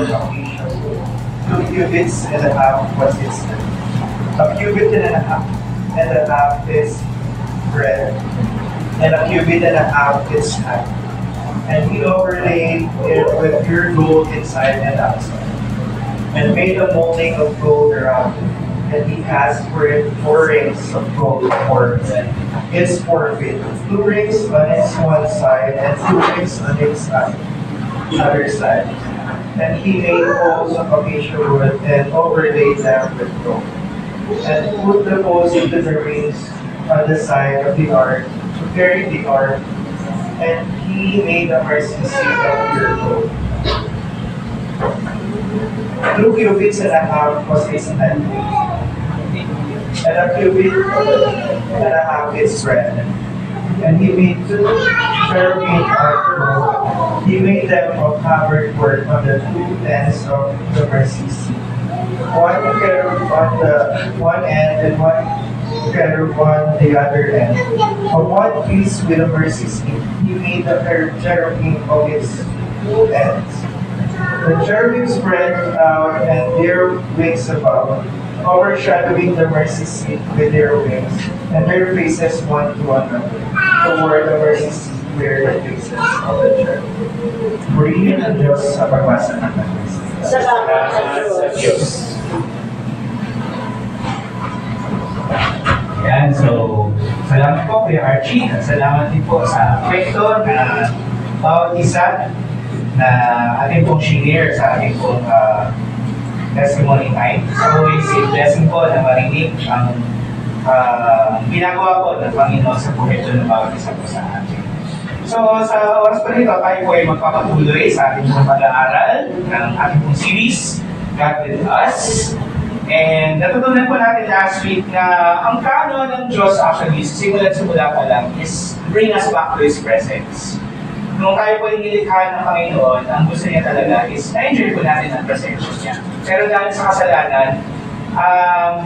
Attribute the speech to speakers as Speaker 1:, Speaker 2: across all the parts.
Speaker 1: the foundation. 2 cubits and a half was its length. A cubit and a half is breadth, and a cubit and a half is height. And he overlaid it with pure gold inside and outside, and made a molding of gold around it. And he has for it 4 rings of gold for its 4 feet, 2 rings on its one side, and 2 rings on its other side. And he made poles of acacia wood and overlaid them with gold. And put the poles into the rings on the side of the ark to carry the ark. And he made a mercy seat of pure gold. 2 cubits and a half was its length, and a cubit and a half its breadth. And he made 2 cherubim of gold. He made them of hammered work on the 2 ends of the mercy seat. 1 cherub on the one end and 1 cherub on the other end. On one piece with the mercy seat, he made the cherubim of its 2 ends. The cherubim spread out and their wings above, overshadowing the mercy seat with their wings, and their faces one to another, toward the mercy seat were the faces of the cherubim. Purihin ang Diyos sa pagbasa ng Diyos.
Speaker 2: Salamat sa Diyos.
Speaker 3: Yan, so salamat po Kuya Archie at salamat din po sa kwento na bawat isa na ating pong share sa ating pong testimony time. So always a blessing po na marinig ang ginagawa po ng Panginoon sa buhay ng bawat isa po sa atin. So sa oras po nito, tayo po ay magpapatuloy sa ating pong pag-aaral ng ating pong series, God with Us. And natutunan po natin last week na ang plano ng Diyos actually, simula pa lang, is bring us back to His presence. Nung tayo po yung nilikha ng Panginoon, ang gusto niya talaga is na-enjoy po natin ang presensya niya. Pero dahil sa kasalanan,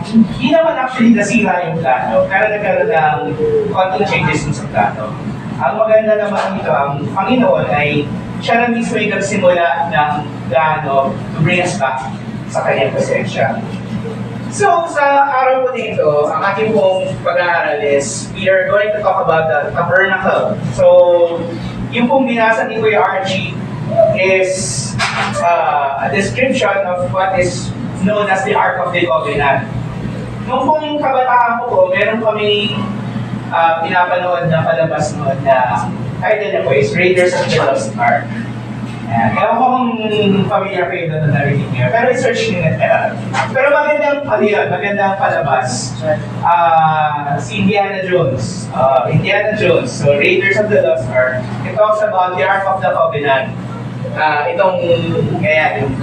Speaker 3: hindi naman actually nasira yung plano, pero nagkaroon ng konting changes sa plano. Ang maganda naman ito, ang Panginoon ay siya na mismo yung nagsimula ng plano to bring us back sa kanyang presensya. So, sa araw po dito, ang ating pong pag-aaral is we are going to talk about the tabernacle. So, yung pong binasa ni Kuya Archie is a description of what is known as the Ark of the Covenant. Nung pong kabataan ko po, meron kami pinapanood na palabas noon na title niya po is Raiders of the Lost Ark. Ewan ko kung familiar kayo doon na narinig niyo, pero i-search niyo na. Pero magandang palabas. Si Indiana Jones. So Raiders of the Lost Ark. It talks about the Ark of the Covenant. Itong, kaya yung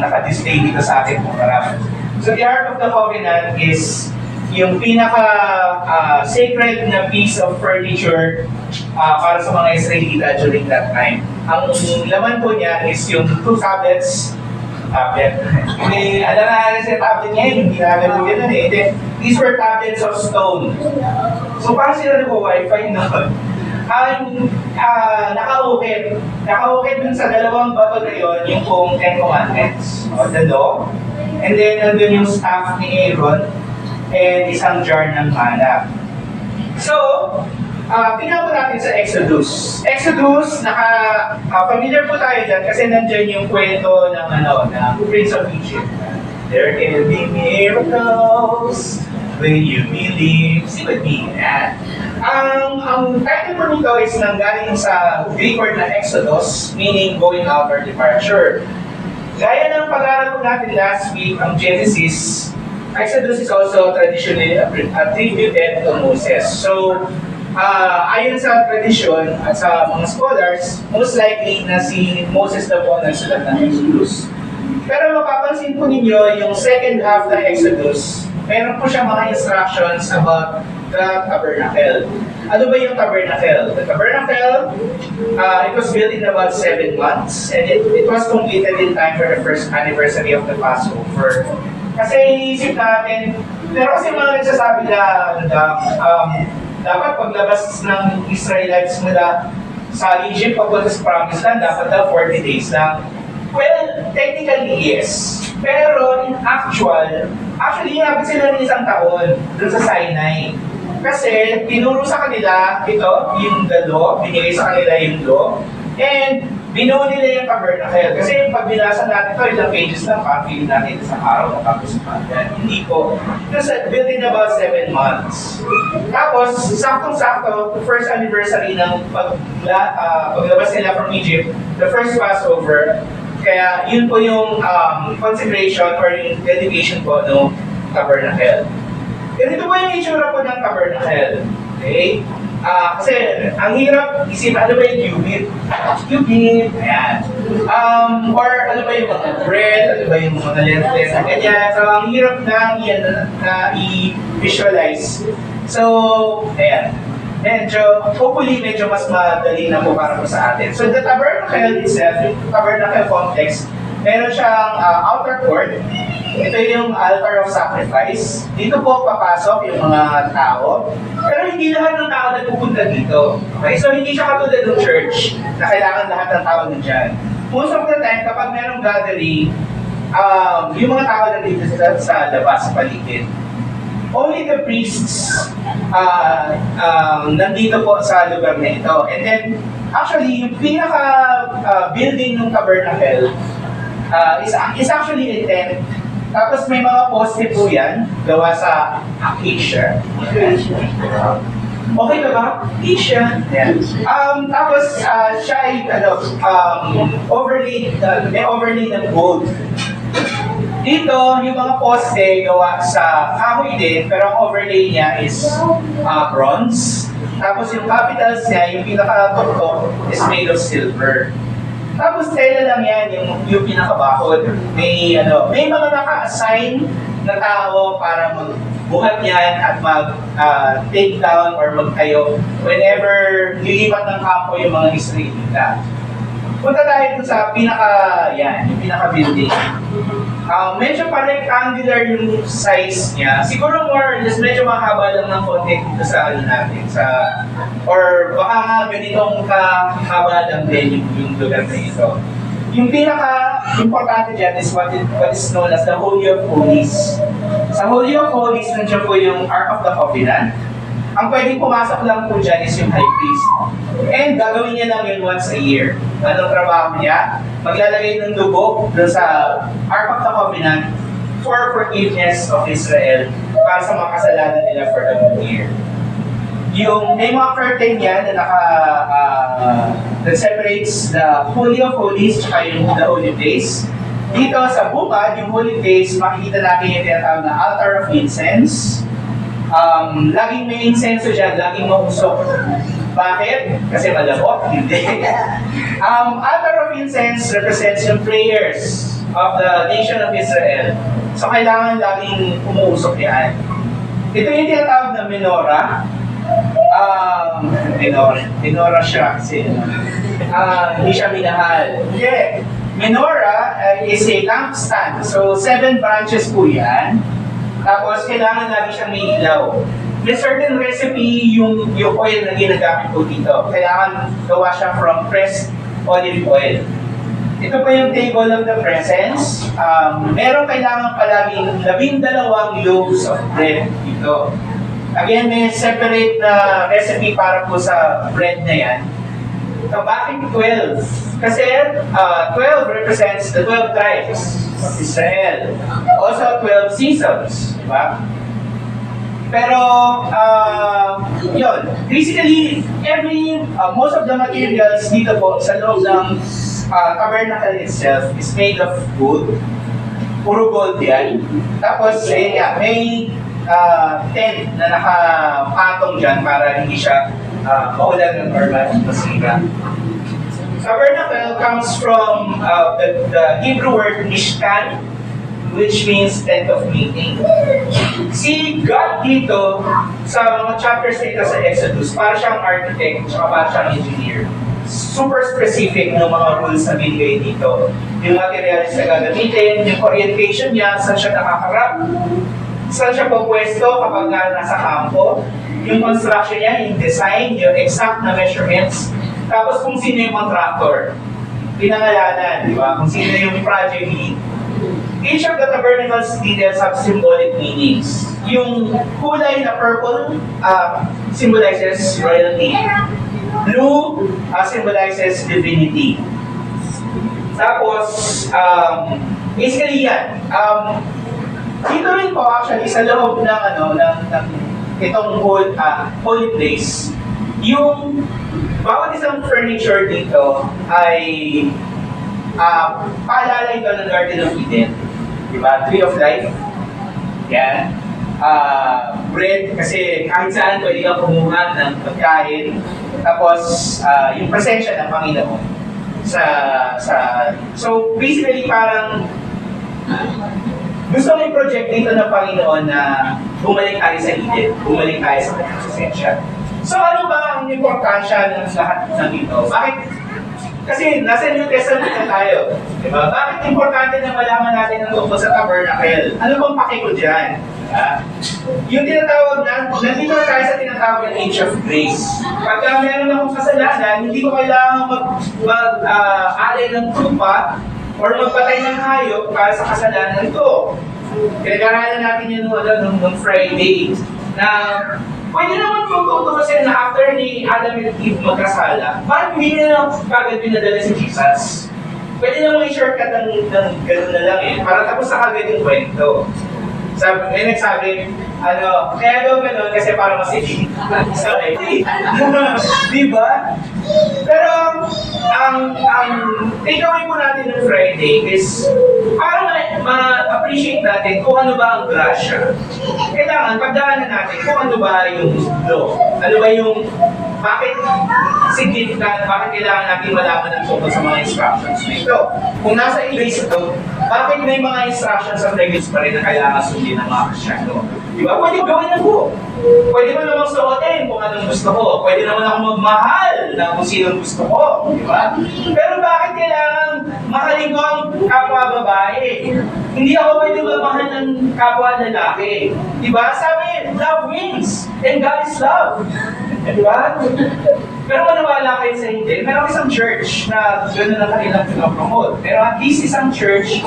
Speaker 3: naka-display dito sa atin kung marami. So the Ark of the Covenant is yung pinaka-sacred na piece of furniture para sa mga Israelita during that time. Ang laman po niya is yung 2 tablets. Hindi, alam na sa tablet niya, hindi namin po yun eh. These were tablets of stone. So parang sila nag-wifi noon. Naka-ukit dun sa dalawang baba na yun, yung pong 10 Commandments, the law. And then nandun yung staff ni Aaron, and isang jar ng manna. So, tingnan po natin sa Exodus. Exodus, familiar po tayo dyan kasi nandyan yung kwento ng Prince of Egypt. There can be miracles when you believe. See with me, yan. Ang title po nito is nanggaling sa Greek word na Exodus, meaning going out or departure. Gaya ng pag-aaral po natin last week, ang Genesis, Exodus is also traditionally attributed to Moses. So, ayon sa tradition at sa mga scholars, most likely na si Moses na po nagsulat ng Exodus. Pero mapapansin po ninyo, yung second half ng Exodus, meron po siya mga instructions about the tabernacle. Ano ba yung tabernacle? The tabernacle, it was built in about 7 months, and it was completed in time for the first anniversary of the Passover. Kasi iniisip natin, pero kasi mga nagsasabi na dapat paglabas ng Israelites mula sa Egypt papunta sa Promised Land, dapat daw 40 days lang. Well, technically yes. Pero in actually inabot sila ng isang taon dun sa Sinai. Kasi tinuro sa kanila ito, yung the law, binigay sa kanila yung law, and binuo nila yung tabernacle. Kasi pag binasa natin ito, ilang pages lang, pa-feel natin sa araw, natapos pa. Hindi po. Kasi built in about 7 months. Tapos, saktong-sakto, the first anniversary ng paglabas nila from Egypt, the first Passover, kaya yun po yung consecration or yung dedication po ng tabernacle. Ganito po yung itsura po ng tabernacle. Okay? Kasi ang hirap isip, ano ba yung cubit? Cubit, ayan. Or ano ba yung mga bread, ano ba yung mga lentils, ganyan. So ang hirap na i-visualize. So, ayan. Hopefully medyo mas madali na po para po sa atin. So the tabernacle itself, yung tabernacle complex, meron siyang outer court. Ito yung altar of sacrifice. Dito po papasok yung mga tao. Pero hindi lahat ng tao nagpupunta dito. Okay? So hindi siya katulad ng church na kailangan lahat ng tao nandyan. Most of the time, kapag merong gathering, yung mga tao nandito sa labas, sa paligid. Only the priests nandito po sa lugar na ito. And then, actually, yung pinaka-building ng tabernacle is actually a tent. Tapos may mga poste po yan, gawa sa acacia. Okay na ba? Acacia. Yan. Tapos siya ay may overlay ng gold. Dito, yung mga poste gawa sa kahoy din, pero ang overlay niya is bronze. Tapos yung capitals niya, yung pinaka-tuktok, is made of silver. Tapos tela lang yan, yung pinakabakod. May mga naka-assign na tao para magbuhat yan at mag-take down or magtayo whenever lilipat ng kampo yung mga Israelita. Punta tayo dun sa yung pinaka-building. Medyo pa-rectangular yung size niya. Siguro more or less, medyo mahaba lang ng konti dito sa natin. Or baka nga ganitong kahaba lang din yung lugar na ito. Yung pinaka-importante dyan is what is known as the Holy of Holies. Sa Holy of Holies, nandiyan po yung Ark of the Covenant. Ang pwedeng pumasok lang po dyan is yung high priest. And gagawin niya lang yun once a year. Anong trabaho niya? Maglalagay ng dugo dun sa Ark of the Covenant for forgiveness of Israel para sa mga kasalanan nila for the whole year. May mga curtain yan na that separates the Holy of Holies at the Holy Place. Dito sa bukad, yung Holy Place, makikita natin yung tinatawag na Altar of Incense. Laging may insenso dyan, laging mausok. Bakit? Kasi malabot? Hindi. Altar of Incense represents yung prayers of the nation of Israel. So kailangan laging umuusok yan. Ito yung tinatawag na menorah. Menorah siya kasi hindi siya minahal. Yeah. Menorah is a lampstand. So 7 branches po yan. Tapos, kailangan lagi siyang may ilaw. May certain recipe yung oil na ginagamit po dito. Kailangan gawa siya from pressed olive oil. Ito po yung table of the presence. Meron kailangan palaging 12 loaves of bread dito. Again, may separate na recipe para po sa bread na yan. So, bakit 12? Kasi 12 represents the 12 tribes of Israel. Also 12 seasons, di ba? Pero, yun. Basically, most of the materials dito po sa loob ng tabernacle itself is made of gold. Puro gold yan. Tapos, ayun nga, may tent na nakapatong dyan para hindi siya maulan ng or masira. Tabernacle comes from the Hebrew word mishkan, which means tent of meeting. Si God dito, sa mga chapters na ito sa Exodus, para siyang architect, tsaka para siyang engineer. Super specific ng mga rules na binigay dito. Yung materials na gagamitin, yung orientation niya, saan siya nakakarap, saan siya pupwesto kapag nasa kampo, yung construction niya, yung design, yung exact na measurements, tapos kung sino yung contractor. pinangalanan, di ba? Kung sino yung project lead. Each of the tabernacles details have symbolic meanings. Yung kulay na purple symbolizes royalty. Blue symbolizes divinity. Tapos, basically yan. Dito rin po actually sa loob ng itong holy place, yung bawat isang furniture dito ay paalala ito ng Garden of Eden. Diba? Tree of Life. Yan. Bread, kasi kahit saan pwede kang kumuha ng pagkain. Tapos, yung presensya ng Panginoon. So, basically, parang gusto may project dito ng Panginoon na bumalik tayo sa Eden, bumalik tayo sa kanyang presensya. So, ano ba ang importansya ng lahat ng ito? Bakit? Kasi nasa New Testament na tayo. Diba? Bakit importante na malaman natin ang tungkol sa tabernacle? Ano bang pakiko dyan? Yung tinatawag nandito na tayo sa tinatawag ng Age of Grace. Pagka meron akong kasalanan, hindi ko kailangan mag-alay ng tupa or magpatay ng hayop para sa kasalanan ko. Pinag-aralan natin yun nung Friday na pwede naman kung tutusin na after ni Adam and Eve magkasala, bakit hindi na kagad pinadala si Jesus? Pwede naman i-shortcut ng gano'n na lang para tapos na kagad yung kwento. May nagsabi, kaya daw gano'n kasi para masilig. Sorry. Diba? Pero, ang takeaway po natin ng Friday is, para ma-appreciate natin kung ano ba ang grasya. Kailangan pagdaanan natin kung ano ba yung law. Ano ba yung, bakit significant, bakit kailangan natin malaman ang tungkol sa mga instructions na ito. Kung nasa erase ito, bakit may mga instructions at regulations pa rin na kailangan sundin ng mga Kristyano? Diba? Pwede gawin ng buo. Pwede mo namang suotin kung anong gusto ko. Pwede naman ako magmahal na kung sinong gusto ko. Diba? Pero bakit kailangan mahalin ko ang kapwa babae? Hindi ako pwede magmahal ng kapwa lalaki. Diba? Sabi, love wins. And God is love. Diba? Pero maniwala kayo sa hindi. Meron isang church na gano'n na kanilang pinapromote. Pero at least isang church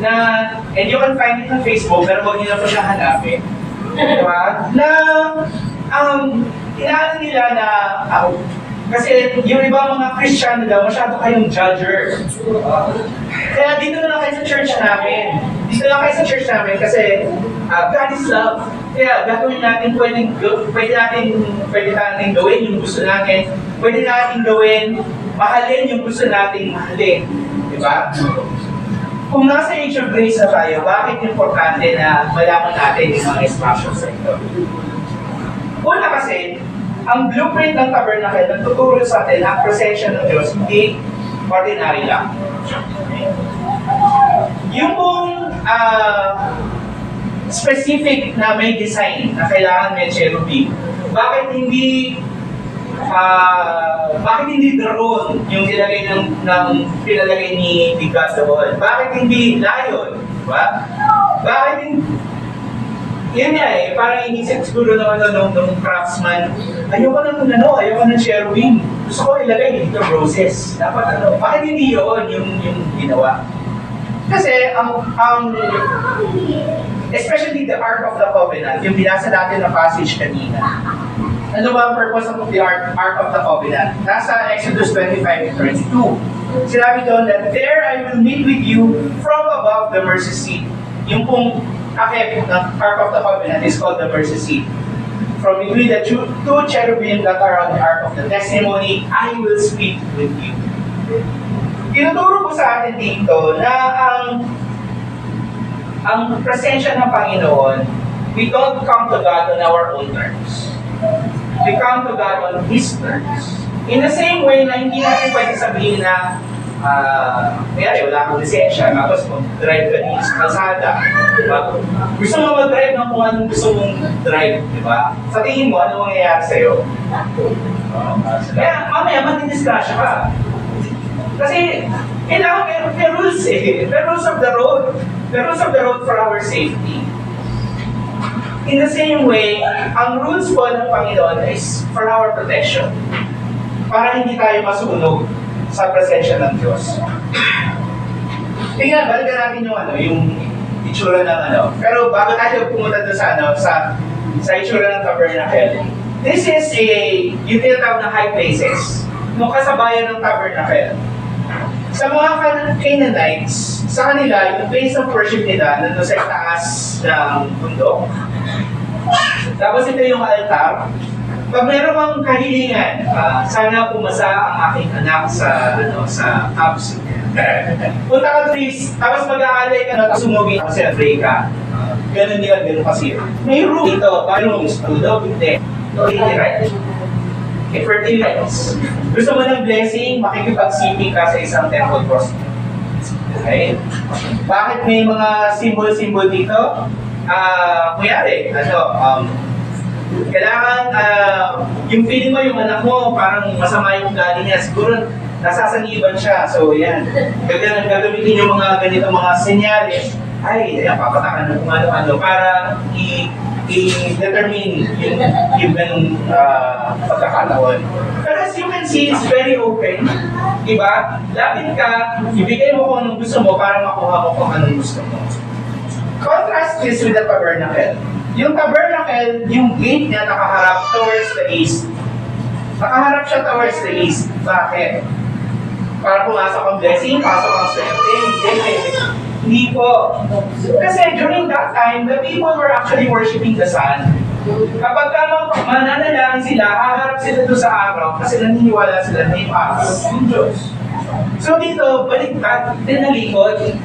Speaker 3: na, and you can find it on Facebook, pero huwag niyo na po siya hanapin. Diba? Na, inaano nila na, kasi yung ibang mga Kristiyano daw, masyado kayong judger. Kaya dito na lang kayo sa church namin. Dito na lang kayo sa church namin kasi God is love. Kaya gagawin natin, pwede natin gawin yung gusto natin. Pwede natin gawin, mahalin yung gusto natin mahalin. Diba? Kung nasa Age of Grace na tayo, bakit importante na malaman natin yung mga instructions na ito? Una kasi, ang blueprint ng tabernacle nagtuturo sa atin ang presensya ng Diyos, hindi ordinary lang. Yung pong specific na may design na kailangan may cherubim, bakit hindi drone yung pinalagay ni God doon? Bakit hindi lion? Diba? Bakit hindi yun nga parang inisip siguro naman nung craftsman, ayoko ng cherubim. Gusto ko ilagay dito roses. Dapat bakit hindi yun yung ginawa? Kasi especially the Ark of the Covenant, yung binasa natin na passage kanina. Ano ba ang purpose of the Ark of the Covenant? Nasa Exodus 25:32. Sinabi doon that, "There I will meet with you from above the mercy seat." Yung pong akip ng Ark of the Covenant is called the mercy seat. From between the two cherubim that are on the Ark of the Testimony, I will speak with you. Tinuturo ko sa atin dito na ang presensya ng Panginoon, we don't come to God on our own terms. We come to God on His terms. In the same way na hindi natin pwede sabihin na kaya wala akong lisensya, tapos mag-drive ka dito sa kalsada. Diba? Gusto mo mag-drive ng kung anong gusto mong drive, di ba? Sa tingin mo, ano mangyayari sa'yo? Kaya mamaya, magdidisgrasya ka. Kasi kailangan may rules may rules of the road. May rules of the road for our safety. In the same way, ang rules po ng Panginoon is for our protection. Para hindi tayo masunog sa presensya ng Diyos. Tingnan, balikan natin yung yung itsura ng Pero bago tayo pumunta doon sa itsura ng tabernacle. This is yung tinatawag na high places. Nung kasabayan ng tabernacle. Sa mga Canaanites, sa kanila, yung place of worship nila, nandun sa taas ng bundok. Tapos ito yung altar. Pag meron kang kahilingan, sana pumasa ang aking anak sa capsule. Punta ka please, tapos mag-aalay ka na, tapos sumubi ka, celebrate ka. Ganun yan, ganun kasi. May room dito, rooms, tulog, hindi. Hindi, right? Fertilize. Gusto mo ng blessing, makikipag-siping ka sa isang temple cross. Okay? Bakit may mga symbol-symbol dito? Kuyari, kailangan, yung feeling mo, yung anak mo, parang masama yung galing niya. Siguro, nasasaniban siya. So, yan. Gagamitin yung mga ganito, mga senyales. Ay, ayan, papatakan ng ano para i-determine yung ganung pagkakataon. Pero as you can see, it's very open. Diba? Lapit ka, ibigay mo kung anong gusto mo para makuha mo kung anong gusto mo. Contrast this with the tabernacle. Yung tabernacle, yung gate niya nakaharap towards the east. Nakaharap siya towards the east. Bakit? Para pumasok ang blessing, pasok ang swerte, hindi po. Kasi during that time, the people were actually worshiping the sun. Kapag mananalangin sila, haharap sila doon sa araw kasi naniniwala sila na yung araw yung Diyos. So dito, baliktad, tinalikod.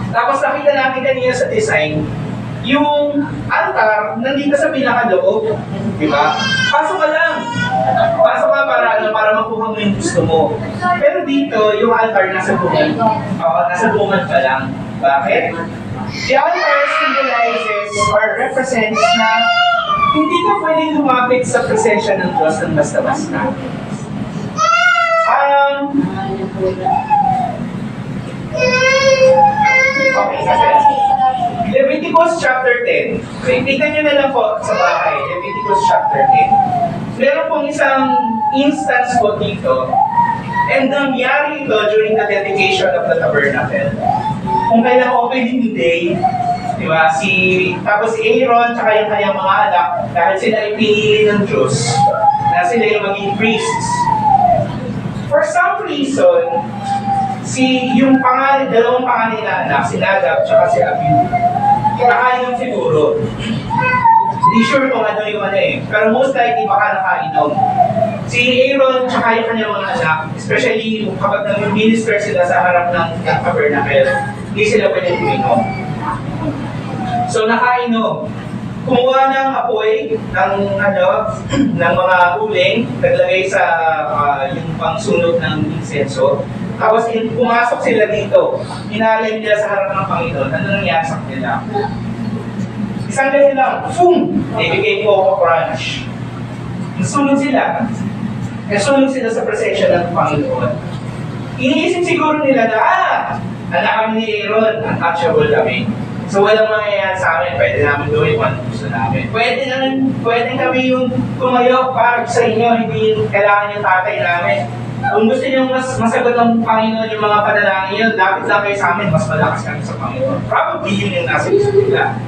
Speaker 3: Tapos nakita natin kanina sa design, yung altar, nandito sa pinakaloob. Diba? Pasok ka lang. Pasok ka para makuha mo yung gusto mo. Pero dito, yung altar nasa bungan. Nasa bungan pa lang. Bakit? The altar symbolizes or represents na hindi ka pwedeng lumapit sa presensya ng Diyos ng basta-basta. Okay, kasi Leviticus chapter 10. Tingnan nyo na lang po sa bahay. Leviticus chapter 10. Meron pong isang instance po dito. And nangyari ito during the dedication of the tabernacle. Kung kailang opening day, di ba, tapos si Aaron tsaka yung kanyang mga anak, dahil sila ipinili ng Diyos, na sila yung maging priests. For some reason, yung dalawang pangalan na anak, si Nadab tsaka si Abihu, nakainom siguro. Hindi sure kung ano yung pero most likely baka nakainom. Si Aaron tsaka yung kanyang mga anak, especially kapag nag-minister sila sa harap ng tabernacle, hindi sila pwede uminom. So nakainom. Kumuha ng apoy ng mga uling, naglagay sa yung pangsunog ng insenso. Tapos pumasok sila dito. Inalay nila sa harap ng Panginoon. Ano nangyari sa kanila? Isang ganyan lang, boom! Ibigay po ako crunch. Nasunod sila. Nasunod sila sa presensya ng Panginoon. Iniisip siguro nila na, anak kami ni Aaron, untouchable kami. So walang mangyayari sa amin, pwede namin gawin kung ano gusto namin. Pwede kami yung tumayo para sa inyo, hindi kailangan yung tatay namin. Kung gusto niyo mas masagot ng Panginoon yung mga panalangin niyo, dapat lang kayo sa amin, mas malakas kami sa Panginoon. Probably yun yung nasa isip nila.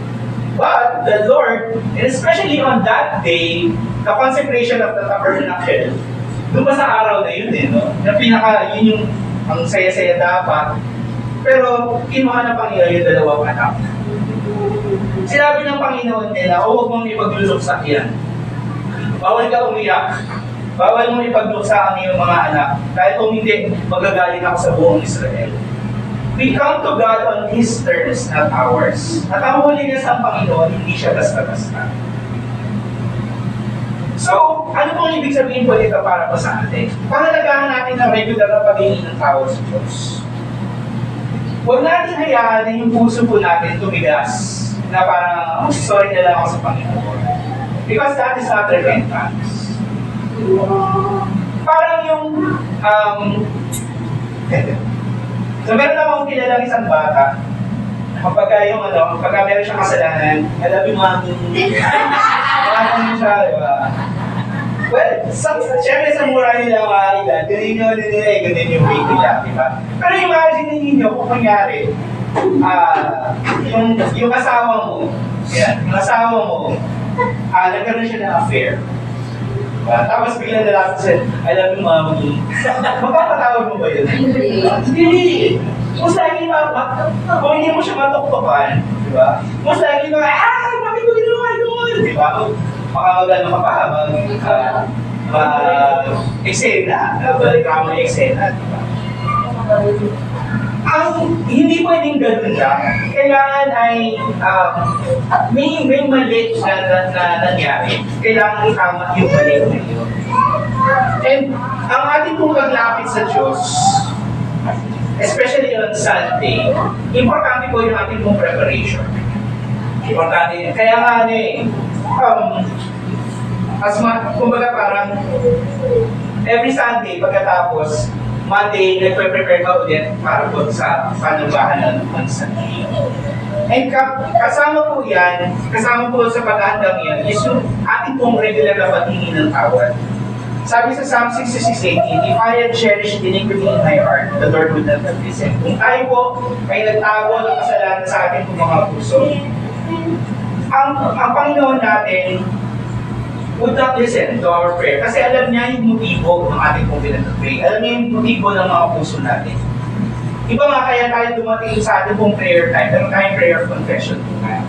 Speaker 3: But the Lord, and especially on that day, the consecration of the tabernacle, doon pa sa araw na yun no? Yun yung ang saya-saya dapat. Pero kinuha ng Panginoon yung dalawang anak. Sinabi ng Panginoon nila, huwag mong ipagluluksa yan. Bawal ka umiyak. Bawal mong ipagluksa ang iyong mga anak. Dahil kung hindi, magagaling ako sa buong Israel. We come to God on His terms, not ours. At ang huli niya sa Panginoon, hindi siya basta-basta. So, ano pong ibig sabihin po dito para po sa atin? Pangalagahan natin na regular na pagiging ng tao sa Diyos. Huwag natin hayaan na yung puso po natin tumigas na parang, sorry na lang ako sa Panginoon. Because that is not repentance. Parang yung, so meron akong kilalang isang bata, kapag meron siyang kasalanan, alam yung mga siya, di ba? Well, syempre sa mura nila mga edad, ganun nila eh, ganun yung weight nila, di ba? Pero imagine ninyo kung kunyari, yung asawa mo, yung asawa mo, nagkaroon siya ng affair. Tapos biglang lalaki siya, I love you, mommy. Mapapatawag mo ba yun? Hindi. Most likely, kung hindi mo siya matuktukan, di ba? Most likely, bakit mo ginawa yun? Di ba? Baka magano ka pa, eksena, reklamo ng eksena, di ba? Ang hindi pwedeng ganun lang, kailangan ay may mali na nangyari. Kailangan itama yung mali na yun. And ang ating pong paglapit sa Diyos, especially on Sunday, importante po yung ating pong preparation. Importante. Kaya nga kumbaga parang every Sunday pagkatapos, Monday, nagpe-prepare ka ulit para po sa panambahan ng Sunday. And kasama po yan, kasama po sa pag-aandang yan, is yung ating pong regular na patingin ng tawad. Sabi sa Psalm 66:18, if I had cherished iniquity in my heart, the Lord would not have listened. Kung tayo po ay nagtago ng kasalanan sa ating mga puso, ang Panginoon natin would not listen to our prayer. Kasi alam niya yung motibo ng ating pong pinag-pray. Alam niya yung motibo ng mga puso natin. Iba nga kaya tayo dumating sa ating pong prayer time, pero tayong prayer of confession po nga.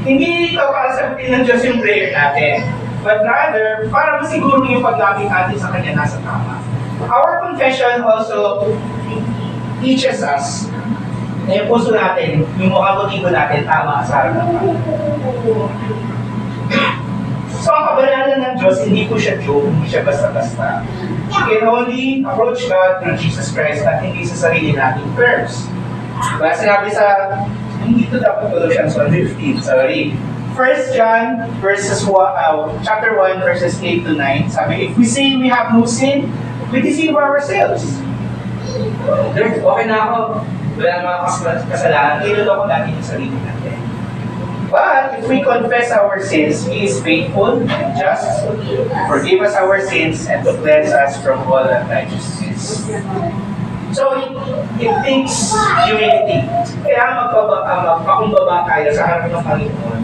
Speaker 3: Hindi ito para sagutin ng Diyos yung prayer natin, but rather, para masiguro yung paglapit natin sa Kanya nasa tama. Our confession also teaches us na yung puso natin, yung mga motibo natin, tama sa harap ng Panginoon. So, ang kabanalan ng Diyos, hindi po siya joke, hindi siya basta-basta. We can only approach God through Jesus Christ at hindi sa sarili nating terms. Diba, sinabi sa, hindi ito dapat Colossians 1:15, sorry. 1 John chapter 1 verses 8 to 9, sabi, if we say we have no sin, we deceive ourselves. Okay na ako, wala na mga kasalanan, iloloko natin yung sarili natin. But if we confess our sins, He is faithful and just to forgive us our sins and to cleanse us from all unrighteousness. So it takes humility. Kaya magpakumbaba tayo sa harap ng Panginoon.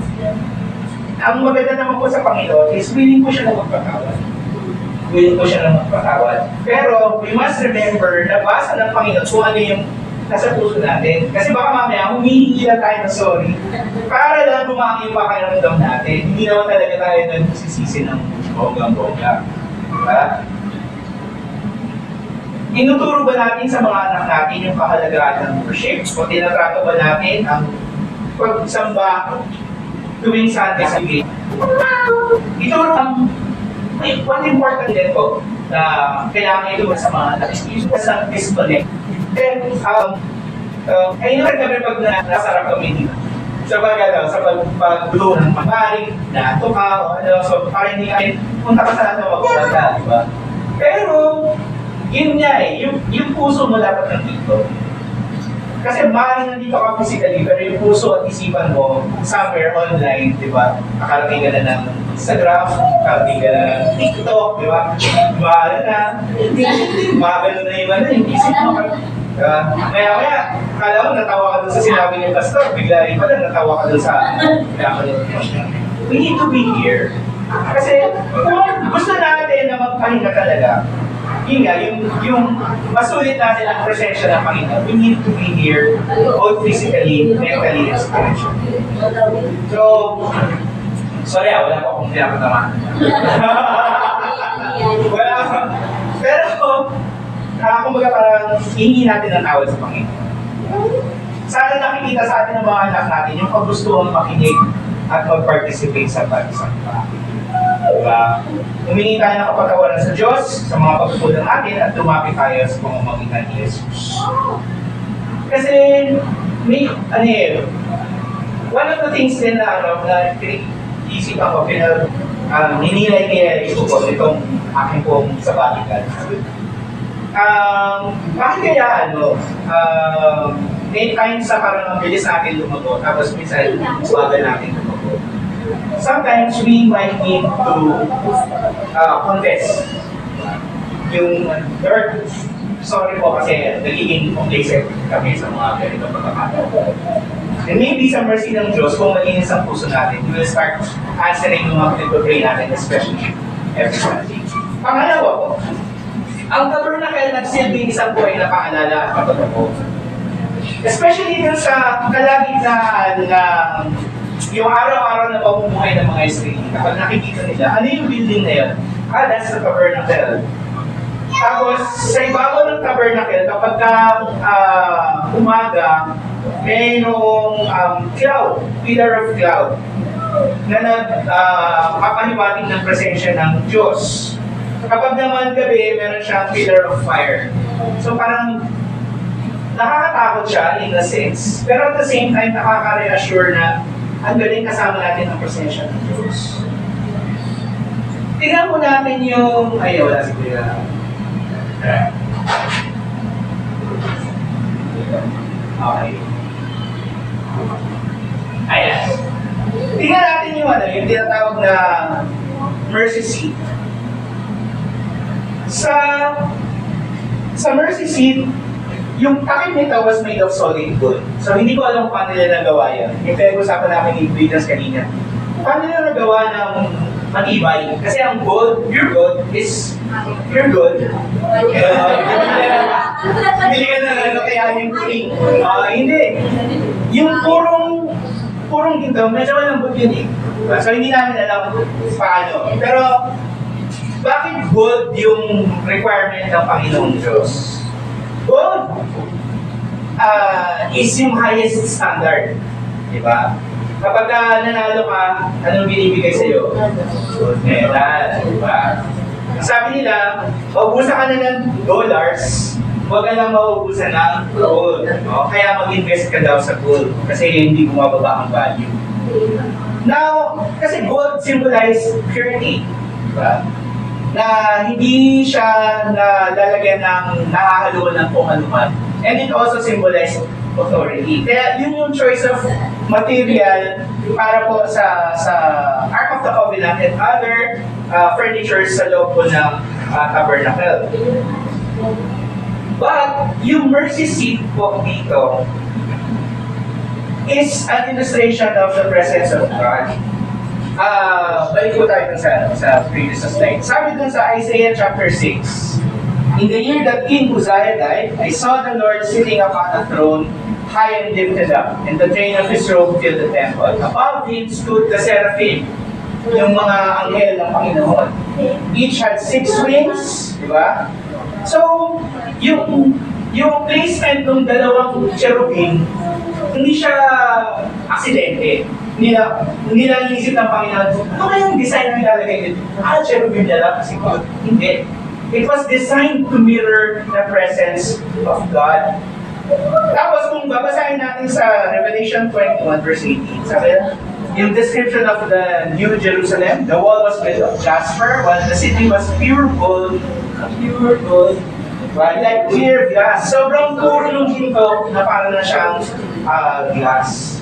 Speaker 3: Ang maganda naman po sa Panginoon is willing po siya na magpatawad. Willing po siya na magpatawad. Pero we must remember na basa ng Panginoon kung ano yung nasa puso natin. Kasi baka mamaya, humihingi lang tayo ng sorry para lang bumaki yung pakiramdam natin. Hindi naman talaga tayo nagsisisi ng bonggang-bongga. Diba? Inuturo ba natin sa mga anak natin yung kahalagahan ng worship? O tinatrato ba natin ang pagsamba tuwing Sunday sa gate? Ituro ang one important din po na kailangan ituro sa mga anak is sa disconnect. Then, ayun naman kami pag nasarap kami dito. Sa pagbuto ng pangari, na ito ka, o ano, so parang hindi kayo punta ka sa ano, magpapaganda, di ba? Pero, yun nga yung puso mo dapat nandito. Kasi maaaring nandito ka physically, pero yung puso at isipan mo, somewhere online, di ba? Nakarating ka na ng Instagram, nakarating ka na ng TikTok, di ba? Maaaring na, magano na yung ano, yung isip mo. Maya-maya, kala mo natawa ka dun sa sinabi ng pastor, bigla rin pala natawa ka dun sa pinapanood mo. We need to be here. Kasi kung gusto natin na magpahinga talaga, yun nga, yung masulit natin ang presensya ng Panginoon, we need to be here, both physically, mentally, and spiritually. So, sorry wala pa akong pinapatamaan. Wala pa. Pero, kumbaga parang hihingi natin ng tawad sa Panginoon. Sana nakikita sa atin ng mga anak natin yung paggustuhan makinig at mag-participate sa pagsamba. Diba? Humingi tayo ng kapatawaran sa Diyos, sa mga pagkukulang natin, at lumapit tayo sa pamamagitan ni Jesus. Kasi, one of the things din na isipan ko, ninilay kaya isupot itong aking pong sabbatical. Bakit kaya may times sa parang ang bilis natin lumago, tapos minsan suwagan natin lumago. sometimes we might need to confess yung Lord, sorry po kasi nagiging complacent kami sa mga ganito pagkakataon. And maybe sa mercy ng Diyos, kung malinis ang puso natin, we will start answering yung mga pinag-pray natin, especially every Sunday. Pangalawa po, ang tabernacle nagsilbing isang buhay na paalala at patotoo. Especially dun sa kalagitnaan na yung araw-araw na pamumuhay ng mga Israeli, kapag nakikita nila, ano yung building na yun? That's the tabernacle. Tapos, sa ibabaw ng tabernacle, kapag umaga, mayroong cloud, pillar of cloud, na nagpapahiwatig ng presensya ng Diyos. Kapag naman gabi, meron siyang pillar of fire. So parang nakakatakot siya in a sense, pero at the same time, nakaka-reassure na ang galing kasama natin ang presensya ng Diyos. Tingnan mo natin yung... Ay, wala si Kuya. Okay. Ayan. Tingnan natin yung yung tinatawag na mercy seat. Sa mercy seat, yung takip nito was made of solid gold. So hindi ko alam kung paano nila nagawa yan. Yung pinag-usapan namin ni Ingredients kanina. Paano nila nagawa ng matibay? Kasi ang gold, pure gold, is pure gold. Hindi ka na kaya yung ring. Hindi. Yung purong ginto, medyo malambot yun eh. So hindi namin alam paano. Pero bakit gold yung requirement ng Panginoong Diyos? Gold is yung highest standard. Diba? Kapag nanalo ka, anong binibigay sa'yo? Gold medal. Diba? Sabi nila, maubusan ka na ng dollars, huwag ka lang maubusan ng gold. No? Kaya mag-invest ka daw sa gold kasi hindi bumababa ang value. Now, kasi gold symbolize purity. Diba? Na hindi siya lalagyan ng nakahaluan ng kung anuman. And it also symbolizes authority. Kaya yun yung choice of material para po sa Ark of the Covenant and other furnitures sa loob po ng tabernacle. But yung mercy seat po dito is an illustration of the presence of God. Balik po tayo sa previous slide. Sabi dun sa Isaiah chapter 6, in the year that King Uzziah died, I saw the Lord sitting upon a throne, high and lifted up, and the train of his robe filled the temple. Above him stood the seraphim, yung mga anghel ng Panginoon. Each had 6 wings, di ba? So, yung placement ng dalawang cherubim, hindi siya aksidente. Hindi lang inisip ng Panginoon, ano kayang design na nilalagay dito? Cherubim na lang kasi God. Hindi. It was designed to mirror the presence of God. Tapos kung babasahin natin sa Revelation 21 verse 18, sabi yung description of the New Jerusalem, the wall was made of jasper, while the city was pure gold, right? Like clear glass. Sobrang puro nung ginto na para na siyang glass.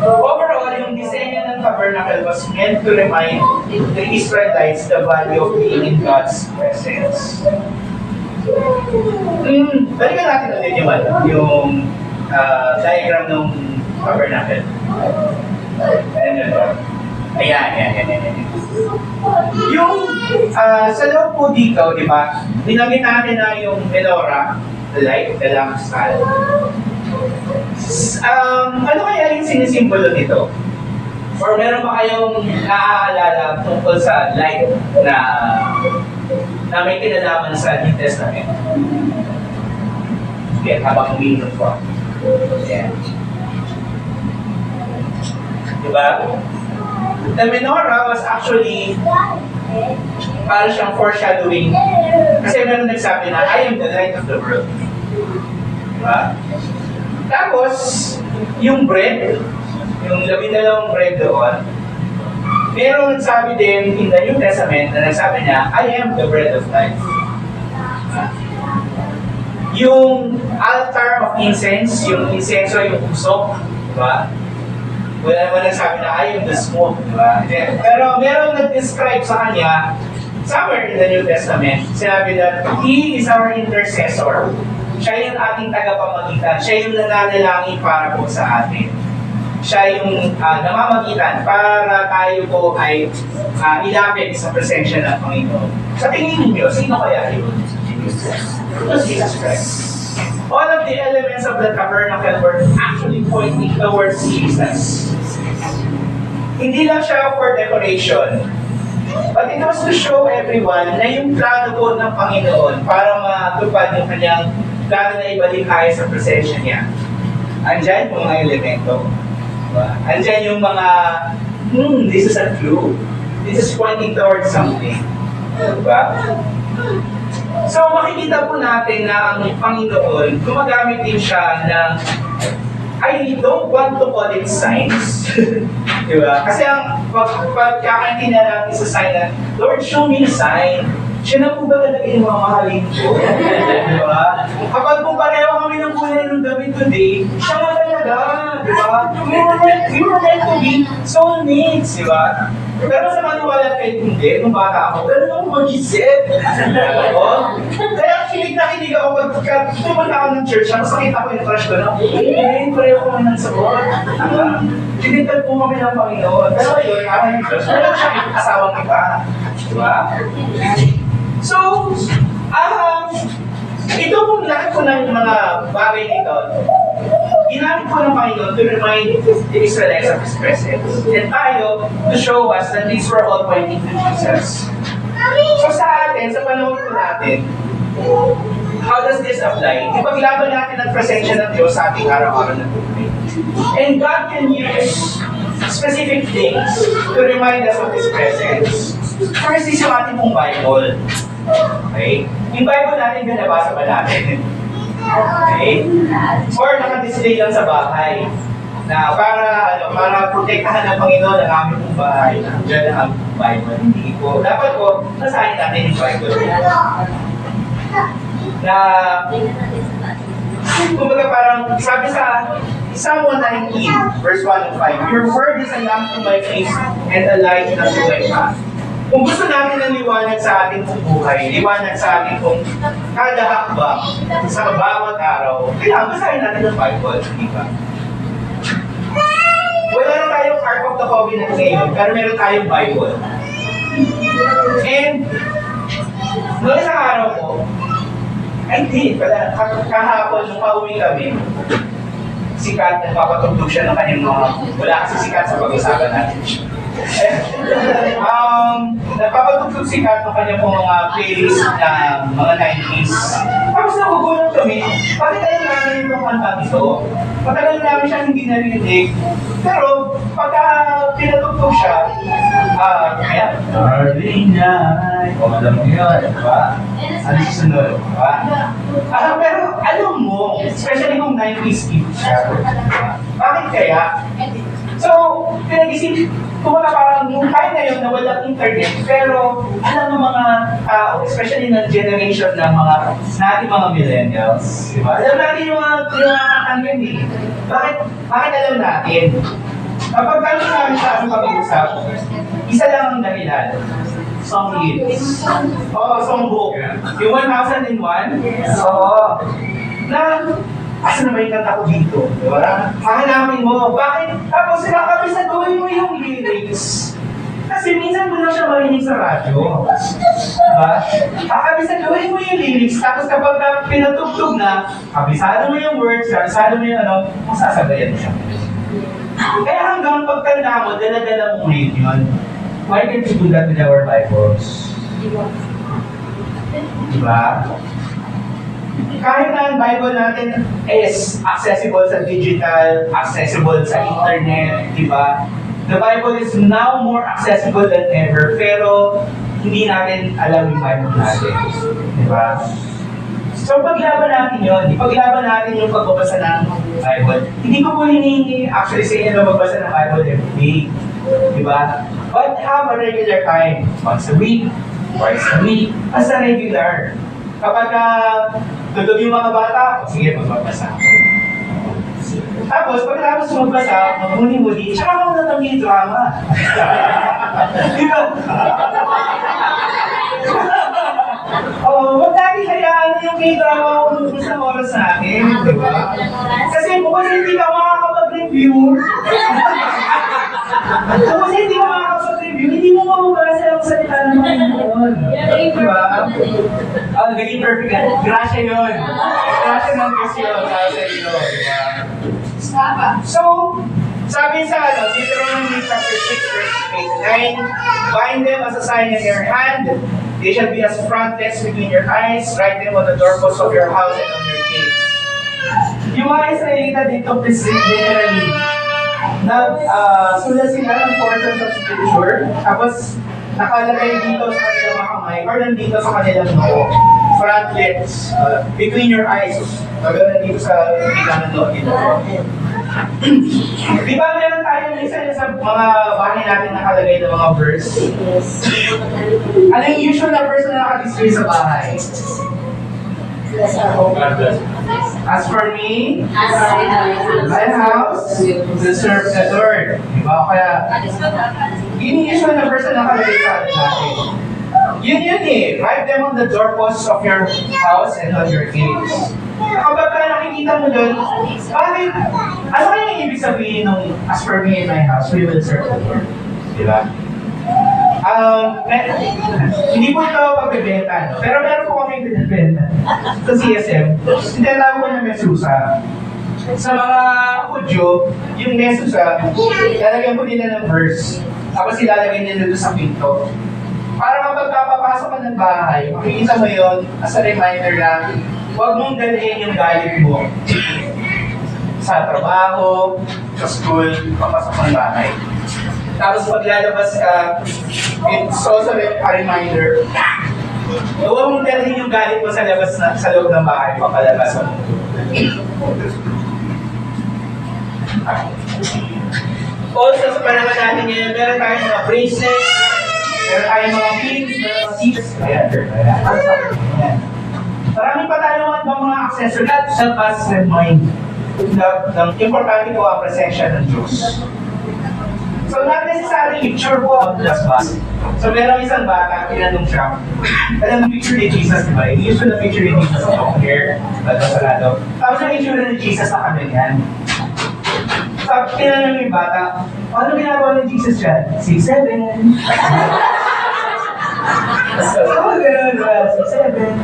Speaker 3: Overall, yung disenyo ng tabernacle was meant to remind the Israelites the value of being in God's presence. Balikan natin ulit yung diagram ng tabernacle. Ayan. Yung sa loob po dito, di ba, binanggit natin na yung menorah, the light, the lampstand. Ano kaya yung sinisimbolo nito? Or meron ba kayong naaalala tungkol sa light na may kinalaman sa New Testament? Okay, habang umiinom ko. Yeah. Diba? The menorah was actually para siyang foreshadowing. Kasi meron nagsabi na, I am the light of the world. Diba? Tapos, yung bread, yung 12 bread doon, merong nagsabi din in the New Testament na nagsabi niya, I am the bread of life. Yung altar of incense, yung insenso, yung usok, diba? Wala naman nagsabi na I am the smoke, di ba? Pero meron nag-describe sa kanya, somewhere in the New Testament, sinabi that He is our intercessor. Siya yung ating tagapamagitan. Siya yung nananalangin para po sa atin. Siya yung namamagitan para tayo po ay ilapit sa presensya ng Panginoon. Sa tingin niyo, sino kaya yun? Jesus Christ. All of the elements of the tabernacle were actually pointing towards Jesus. Hindi lang siya for decoration, but it was to show everyone na yung plano po ng Panginoon para matupad yung kanyang plano na ibalik tayo sa presensya niya. Andyan yung mga elemento. Diba? Andyan yung mga, this is a clue. This is pointing towards something. Diba? So makikita po natin na ang Panginoon, gumagamit din siya ng, I don't want to call it signs. Diba? Kasi ang pagkakantin na natin sa sign na, Lord, show me a sign. Siya na po ba talaga yung mga mahalin ko? Diba? Kapag kung pareho kami ng kulay ng damit today, siya nga talaga. Diba? We were meant to be soulmates. Diba? Pero sa maniwala kayo hindi, nung bata ako, ganun ako mag-isip. Kaya kinig na kinig ako pag pumunta ako ng church, tapos nakita ko yung crush ko na, pareho ko ng sagot. Tinitag po kami ng Panginoon. Pero yun, parang yung Diyos, wala siya asawang iba. Diba? So, ito pong lahat po ng mga bagay nito, ginamit po ng Panginoon to remind the Israelites of His presence. And tayo, to show us that these were all pointing to Jesus. So sa atin, sa panahon po natin, how does this apply? Ipaglaban natin ang presensya ng Diyos sa ating araw-araw na buhay. And God can use specific things to remind us of His presence. First is yung ating pong Bible. Okay? Yung Bible natin, binabasa ba natin? Okay? Or naka-display lang sa bahay. Na para protektahan ng Panginoon ang aming pong bahay. Diyan ang Bible. Hindi po. Dapat po, nasahin natin yung Bible. Na, kumbaga parang, sabi sa Psalm 119, verse 1 and 5, Your word is a lamp to my feet and a light unto my path. Kung gusto natin ng liwanag sa ating pong buhay, liwanag sa ating pong kada hakbang, sa bawat araw, kailangan basahin natin ang Bible, di ba? Wala na tayong Ark of the Covenant ngayon, pero meron tayong Bible. And, noong isang araw ko, kahapon, nung pauwi kami, sikat, nagpapatugtog siya ng kanyang mga, wala kasi sikat sa pag-usapan natin siya. Nagpapatugtog si Kat ng kanya pong mga playlist na mga 90s. Tapos nagugulat kami, bakit tayo namin itong kanta ito? Matagal namin siya hindi narinig. Pero pagka pinatugtog siya, kaya, Darling Night, alam mo yun, diba? Ano susunod, diba? Pero alam mo, especially kung 90s kid siya, bakit kaya? So, pinag-isip, kumbaga parang yung time na yun na walang internet, pero alam ng mga tao, especially ng generation ng mga natin mga millennials, di ba? Alam natin yung mga kakang yun eh. Bakit alam natin? Kapag kami namin sa ating pag-uusap, isa lang ang dahilan. Song hits. Songbook. Yung 1001, na asa na ba yung kanta ko dito? Diba? Hahanapin mo. Bakit? Tapos sinakabisaduhin mo yung lyrics. Kasi minsan mo lang siya marinig sa radyo. Diba? Kakabisaduhin mo yung lyrics. Tapos kapag pinatugtog na, kabisado mo yung words, kabisado mo yung masasagayan siya. Kaya hanggang pagtanda mo, dala-dala mo ngayon yun. Why can't you do that with our Bibles? Diba? Kahit na ang Bible natin is accessible sa digital, accessible sa internet, di ba? The Bible is now more accessible than ever, pero hindi natin alam yung Bible natin. Di ba? So paglaban natin yun, ipaglaban natin yung pagbabasa ng Bible. Hindi ko po hinihingi actually sa inyo na magbasa ng Bible every day. Di ba? But have a regular time. Once a week, twice a week, as a regular. Kapag tulog yung mga bata, sige, magbabasa ako. Tapos, pagkatapos magbasa, magmuni-muni, tsaka ako natanggay drama. Di ba? Wag natin hayaan yung K-drama kung sa oras natin, di ba? Kasi kung hindi ka makakapag-review, kung hindi ka makakapag-review, hindi mo mababasa ang salita ng Panginoon. Di ba? Naging perfect. Grasya yun. Grasya ng Diyos yun. Sa iyo. Di ba? So, sabi sa Deuteronomy chapter 6, verse 8 and 9, bind them as a sign in your hand. They shall be as frontlets between your eyes. Write them on the doorposts of your house and on your gates. Yung mga Israelita dito, literally, sulat sila ng portions of scripture, tapos nakalagay dito sa kanilang mga kamay, or nandito sa kanilang noo. Frontlets, between your eyes. Maganda dito sa ikanang noo dito. Di ba meron tayong isa sa mga bahay natin nakalagay ng mga verse? Ano yung usual na verse na nakadisplay sa bahay? As for me, my house will serve the Lord. Di ba? Kaya, yun yung usual na verse na nakalagay sa atin natin. Yun eh. Write them on the doorposts of your house and on your gates. Kapag nakikita mo doon, bakit? Ano kaya yung ibig sabihin ng as for me in my house, we will serve the Lord? Di ba? Hindi po ito pagbebenta, no? Pero meron po kami pinabenta sa CSM. Tinatawag ko na mesusa. Sa mga Hudyo, yung mesusa, lalagyan po nila ng verse. Tapos ilalagay nila doon sa pinto. Para kapag papapasok ka ng bahay, makikita mo yun as a reminder na huwag mong dalhin yung galit mo sa trabaho, sa school, papasok ng bahay. Tapos pag lalabas ka, it's also a reminder na huwag mong dalhin yung galit mo sa labas na, sa loob ng bahay, papalabas mo. Also, sa panahon natin ngayon, meron tayong mga bracelets, meron tayong mga pins, meron mga seats. Ayan. Marami pa tayong mga accessories that help us remind na importante po ang presensya ng Diyos. So, not necessarily picture po of the bus. So, meron isang bata, tinanong siya, alam mo picture ni Jesus, di ba? Usually na picture ni Jesus long hair, salado. Tapos yung picture ni Jesus na kami yan. Tapos tinanong yung bata, ano ginagawa ni Jesus dyan? 6'7". So, gano'n, 6'7".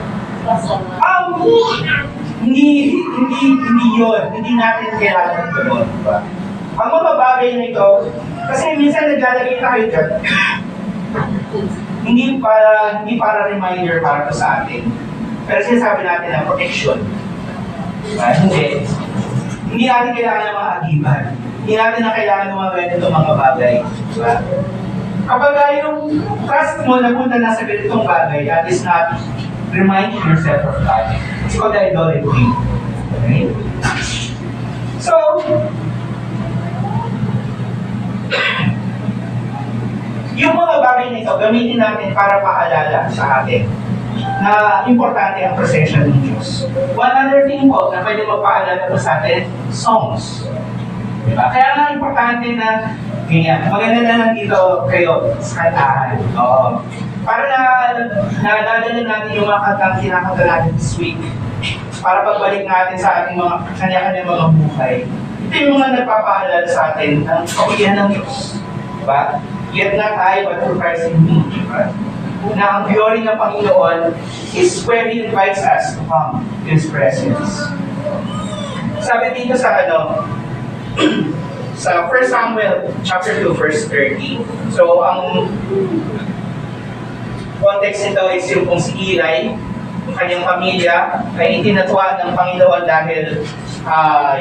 Speaker 3: Hindi yun. Hindi natin kailangan gano'n, diba? Ang mga bagay nito, kasi minsan naglalagay tayo dyan, hindi para reminder para to sa atin. Pero sinasabi natin na protection. Hindi natin kailangan ng mga agiban. Hindi natin na kailangan ng mga ganitong mga bagay. Diba? Kapag yung trust mo na punta na sa ganitong bagay, that is not reminding yourself of God. It's called idolatry. Okay? So, yung mga bagay na ito, gamitin natin para paalala sa atin na importante ang presensya ng Diyos. One other thing po na pwede magpaalala po sa atin, songs. Diba? Kaya nga importante na ganyan, maganda na lang dito kayo sa kantahan. Oo. Para nadadala natin yung mga kantang kinakanta natin this week. Para pagbalik natin sa ating mga kanya-kanya mga buhay. Ito yung mga nagpapaalala sa atin ng kakulihan ng Diyos. Diba? Yet not I, but through Christ in me. Diba? Na ang glory ng Panginoon is where He invites us to come to His presence. Sabi dito sa sa 1 Samuel chapter 2 verse 30. So ang context nito is yung kung si Eli, yung kanyang pamilya, ay itinatuan ng Panginoon dahil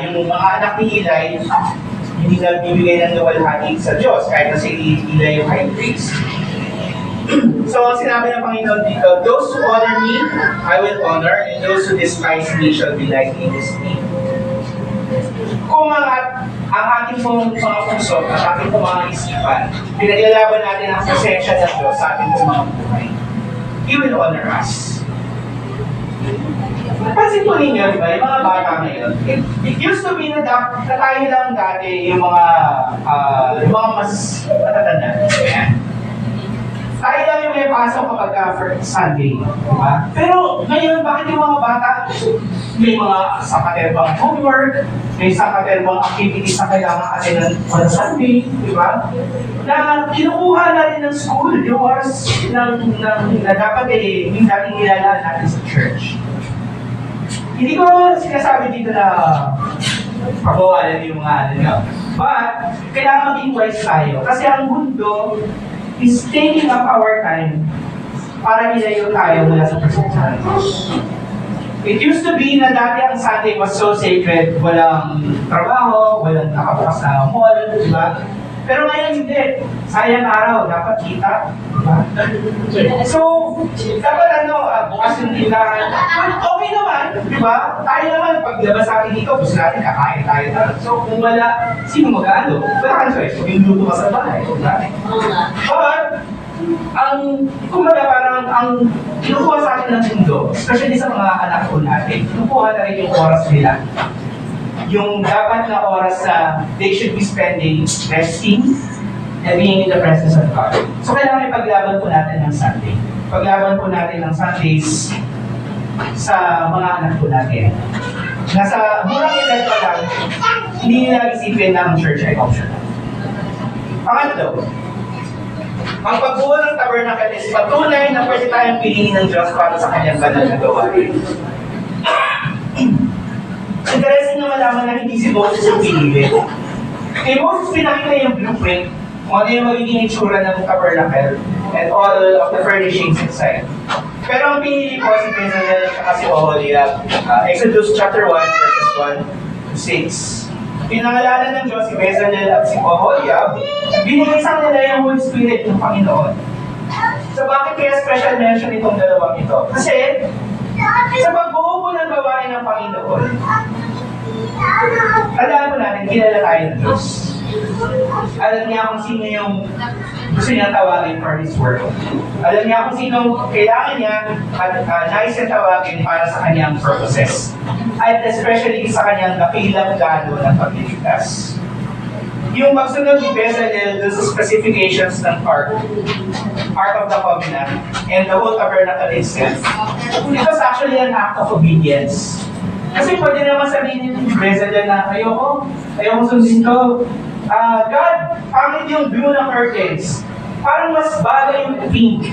Speaker 3: yung mga anak ni Eli hindi na bibigay ng luwalhati sa Diyos kahit na si Eli yung high priest. So ang sinabi ng Panginoon dito, those who honor me, I will honor, and those who despise me shall be lightly esteemed. Kung ang ating pong mga puso, ang ating pong mga isipan, pinaglalaban natin ang presensya ng Diyos sa ating pong mga buhay, He will honor us. Napansin po ninyo, di ba, yung mga bata ngayon, it used to be na tayo lang dati yung mga mas matatanda. Ayan. Tayo lang yung may pasok kapag first Sunday. Diba? Pero ngayon, bakit yung mga bata may mga sakaterbang homework, may sakaterbang activities na kailangan attendan on Sunday, di ba? Na kinukuha na rin ng school yung oras na dapat yung dating nilalaan natin sa church. Hindi ko sinasabi dito na pagbawalan yung mga ano nyo. But, kailangan maging wise tayo. Kasi ang mundo is taking up our time para ilayo tayo mula sa presensya ng Diyos. It used to be na dati ang Sunday was so sacred, walang trabaho, walang nakabukas na mall, di ba? Pero ngayon hindi. Sayang araw, dapat kita. Diba? So, dapat bukas yung tindahan. Okay naman, di ba? Tayo naman, paglabas natin dito, gusto natin kakain tayo. So, kung wala, sino mag-aalo? Wala kang choice. Kung yung luto ka sa bahay, diba? But, kumbaga parang ang kinukuha sa atin ng mundo, especially sa mga anak ko natin, kinukuha na rin yung oras nila. Yung dapat na oras na they should be spending resting and being in the presence of God. So kailangan ipaglaban po natin ng Sunday. Paglaban po natin ng Sundays sa mga anak po natin. Nasa murang edad pa lang, hindi nila isipin na ang church ay optional. Pangatlo, ang pagbuo ng tabernacle is patunay na pwede tayong piliin ng Diyos para sa kanyang banal na gawain. Interesting na malaman na hindi si Moses yung pinili. Kay Moses pinakita yung blueprint kung ano yung magiging itsura ng tabernacle and all of the furnishings inside. Pero ang pinili ko si Bezalel at si Oholiab. Exodus chapter 1 verses 1 to 6. Pinangalanan ng Diyos si Bezalel at si Oholiab at binigay sa nila yung Holy Spirit ng Panginoon. So bakit kaya special mention itong dalawang ito? Kasi sa pagbuo po ng gawain ng Panginoon, alam mo natin, kilala tayo ng Diyos. Alam niya kung sino yung gusto niya tawagin for His work. Alam niya kung sino kailangan niya at nais niya tawagin para sa kanyang purposes. At especially sa kanyang dakilang gano ng pagliligtas. Yung magsunod ni Bezalel dun sa specifications ng Ark of the Covenant, and the whole tabernacle itself, it was actually an act of obedience. Kasi pwede naman sabihin ni Bezalel na, ayoko sundin to. God, pangit yung blue ng curtains. Parang mas bagay yung pink.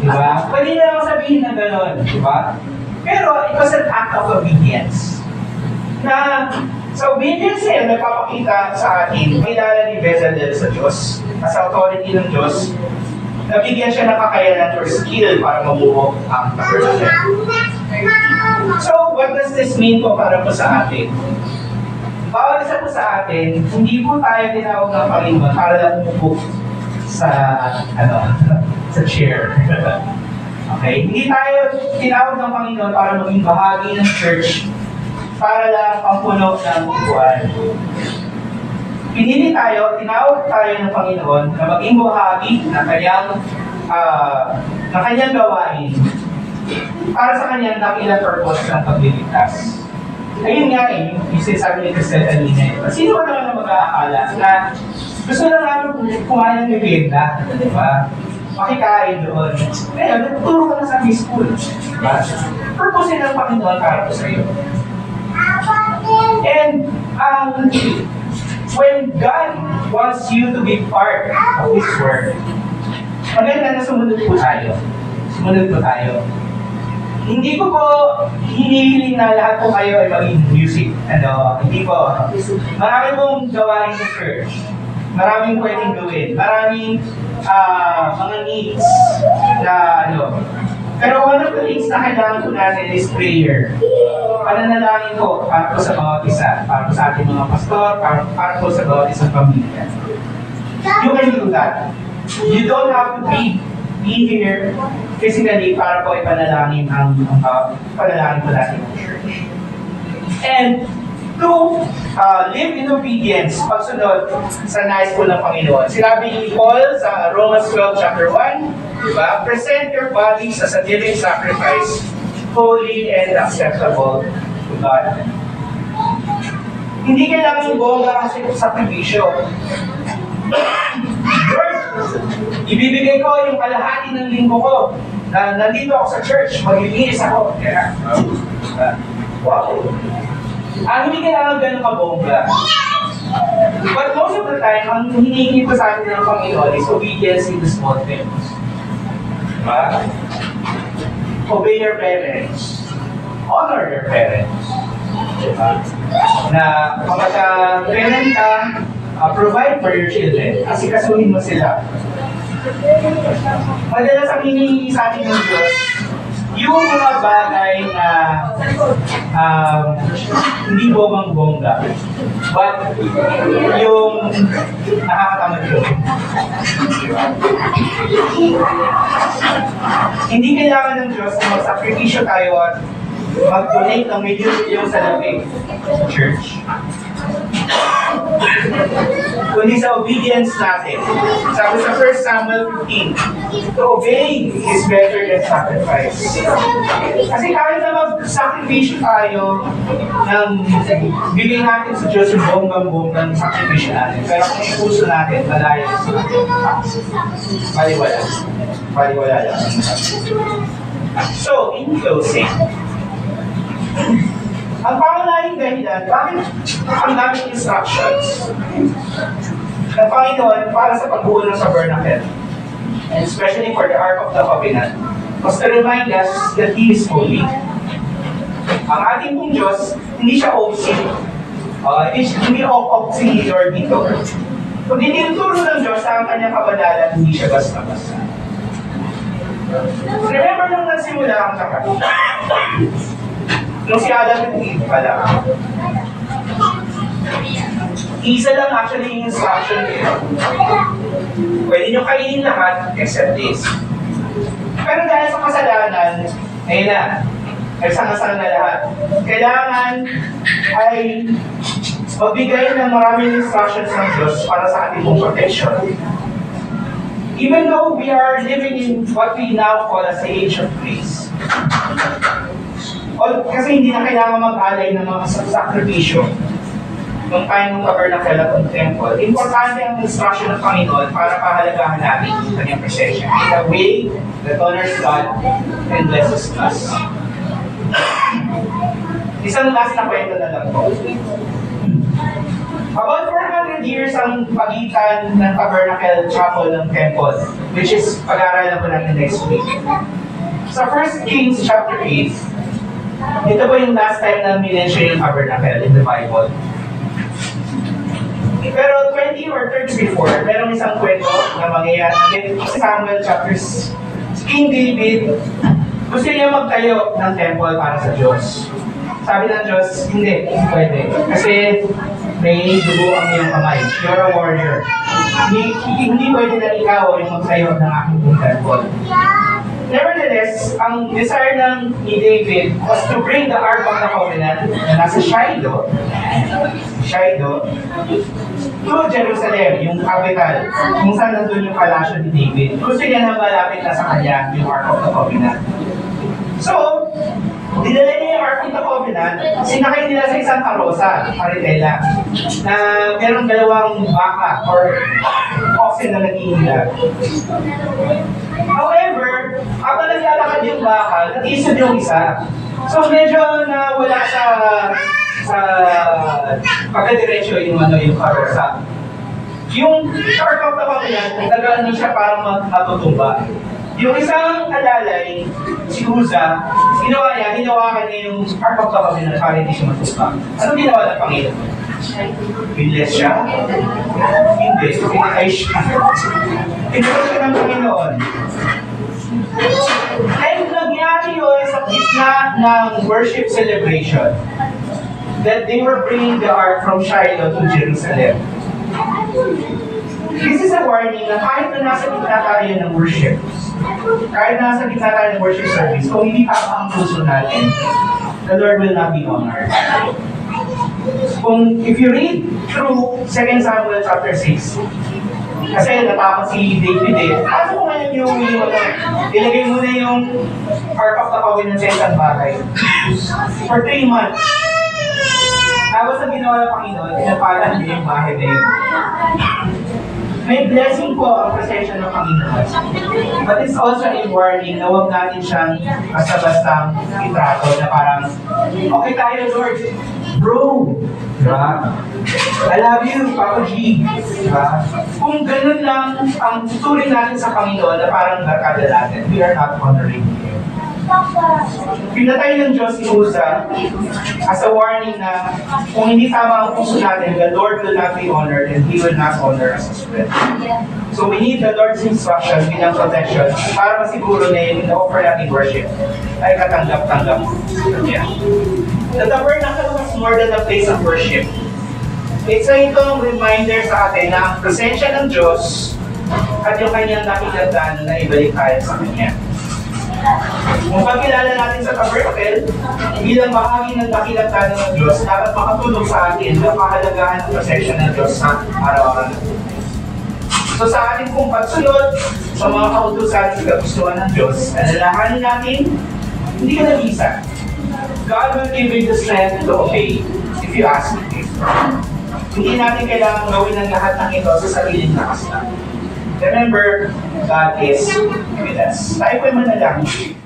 Speaker 3: Diba? Pwede naman sabihin na gano'n. Diba? Pero it was an act of obedience. Na sa obedience niya, nagpapakita sa atin, kilala ni Bezalel sa Diyos, sa authority ng Diyos, nabigyan siya ng kakayanan or skill para mabuo ang tabernacle. So, what does this mean po para po sa atin? Bawat isa po sa atin, hindi po tayo tinawag ng Panginoon para lang umupo sa, sa chair. Okay? Hindi tayo tinawag ng Panginoon para maging bahagi ng church para lang ang puno ng upuan. Pinili tayo, tinawag tayo ng Panginoon na maging bahagi ng kanyang gawain para sa kanyang dakilang purpose ng pagliligtas. Ayun nga yung sinasabi ni Cristel kanina. Sino ba naman ang mag-aakala na gusto lang namin kumain ng merienda, di ba? Makikain doon. Ngayon, nagtuturo ka na sa school. Diba? Purpose ng Panginoon para po sa iyo. And when God wants you to be part of His work, maganda na sumunod po tayo. Sumunod po tayo. Hindi ko po hinihiling na lahat po kayo ay maging music. Hindi po. Marami pong gawain sa church. Maraming pwedeng gawin. Maraming mga needs na Pero one of the things na kailangan po natin is prayer. Pananalangin po para po sa bawat isa. Para po sa ating mga pastor, para po sa bawat isang pamilya. You can do that. You don't have to be here physically para po ipanalangin ang panalangin po natin ng church. And to live in obedience, pagsunod sa nais po ng Panginoon. Sinabi ni Paul sa Romans 12 chapter 1, diba? Present your bodies as a living sacrifice, holy and acceptable to God. Hindi kailangan bongga kasi sakripisyo. Lord, ibibigay ko yung kalahati ng linggo ko na nandito ako sa church, maglilinis ako. Kaya, wow. Hindi kailangan ganun kabongga. But most of the time, ang hinihingi ko sa atin ng Panginoon is obedience in the small things. Diba? Obey your parents. Honor your parents. Diba? Na kapag parent ka, provide for your children. Asikasuhin mo sila. Madalas ang hinihingi sa atin ng Diyos, yung mga bagay na hindi bonggang-bongga, but yung nakakatamad yun. Hindi kailangan ng Diyos na magsakripisyo tayo at mag-donate ng milyon-milyon sa labing church. Kundi sa obedience natin. Sabi sa 1 Samuel 15, to obey is better than sacrifice. Kasi kahit na mag-sacrifice tayo ng bigay natin sa Diyos yung bonggang-bonggang sacrifice natin. Pero kung yung puso natin, malayo sa natin. Baliwala. Baliwala lang. So, in closing, ang pangunahing dahilan, bakit ang daming instructions ng Panginoon para sa pagbuo ng tabernacle, and especially for the Ark of the Covenant, was to remind us that He is holy. Ang ating pong Diyos, hindi siya OC. Hindi OC or dito. Kung tinuturo ng Diyos ang kanyang kabanalan, hindi siya basta-basta. Remember nung nagsimula ang tapat. Nung si Adam at Eve pala, isa lang actually yung instruction nila. Pwede nyo kainin lahat except this. Pero dahil sa kasalanan, ayun na, nagsama-sama na lahat. Kailangan ay magbigay ng maraming instructions ng Diyos para sa ating protection. Even though we are living in what we now call as the age of grace. Kasi hindi na kailangan mag-alay ng mga sakripisyo nung time ng tabernacle at ng temple. Importante ang instruction ng Panginoon para pahalagahan natin ang kanyang presensya in a way that honors God and blesses us. Isang last na kwento na lang po. About 400 years ang pagitan ng tabernacle, chapel, ng temple, which is pag-aaralan po natin next week. Sa 1 Kings chapter 8, ito po yung last time na minention yung tabernacle in the Bible. Pero 20 or 30 before, merong isang kwento na mangyayari. Samuel chapters, King David, gusto niya magtayo ng temple para sa Diyos. Sabi ng Diyos, hindi pwede. Kasi may dugo ang iyong kamay. You're a warrior. Hindi pwede na ikaw yung magtayo ng aking temple. Nevertheless, ang desire ni David was to bring the Ark of the Covenant na nasa Shiloh, to Jerusalem, yung capital, kung saan nandun yung palasyo ni David. Gusto niya na malapit na sa kanya yung Ark of the Covenant. So, dinala niya yung Ark of the Covenant, sinakay nila sa isang karosa, karitela, na merong dalawang baka or oxen na nag-iinda. However, habang naglalakad yung baka, nag-isod yung isa. So medyo nawala sa pagkadiretso yung karosa. Yung Ark of the Covenant, nagdagaan din siya parang matutumba. Yung isang alalay, si Uza, hinawakan niya yung Ark of the Covenant para hindi siya matumba. Anong ginawa ng Panginoon? Binless siya? Hindi. Pinatay siya. Pinatay siya ng Panginoon. And nangyari yun sa gitna ng worship celebration that they were bringing the Ark from Shiloh to Jerusalem. This is a warning na kahit na nasa gitna tayo ng worship, kahit nasa gitna tayo ng worship service, kung hindi tama ang puso natin, the Lord will not be honored. If you read through 2 Samuel chapter 6, kasi natakot si David ano ko ngayon yung ilagay mo na yung part of the covenant sa isang bahay. For 3 months. Tapos ang ginawa ng Panginoon, pinapalan niya yung bahay na yun. May blessing po ang presensya ng Panginoon. But it's also a warning na huwag natin siyang basta-bastang itrato na parang, okay tayo Lord, bro, diba? I love you, Papa G. Diba? Kung ganun lang ang tuturing natin sa Panginoon na parang barkada natin, we are not honoring Him. Pinatay ng Diyos si Uza as a warning na kung hindi tama ang puso natin, the Lord will not be honored and He will not honor us as well. So we need the Lord's instruction bilang protection para masiguro na yung offer natin worship ay katanggap-tanggap. Yeah. The tabernacle was more than a place of worship. It's a itong reminder sa atin na ang presensya ng Diyos at yung kanyang nakikita na ibalik tayo sa Kanya. Kung pagkilala natin sa tabernacle, bilang bahagi ng dakilagtano ng Diyos, dapat makatulong sa atin na pahalagahan ang presensya ng Diyos sa araw-araw. So sa ating pong pagsunod sa mga kautusan at kagustuhan ng Diyos, alalahanin natin, hindi ka nag-isa. God will give you the strength to obey if you ask Him. Hindi natin kailangan gawin ang lahat ng ito sa sariling lakas lang. Remember, God is with us. Tayo po'y manalangin.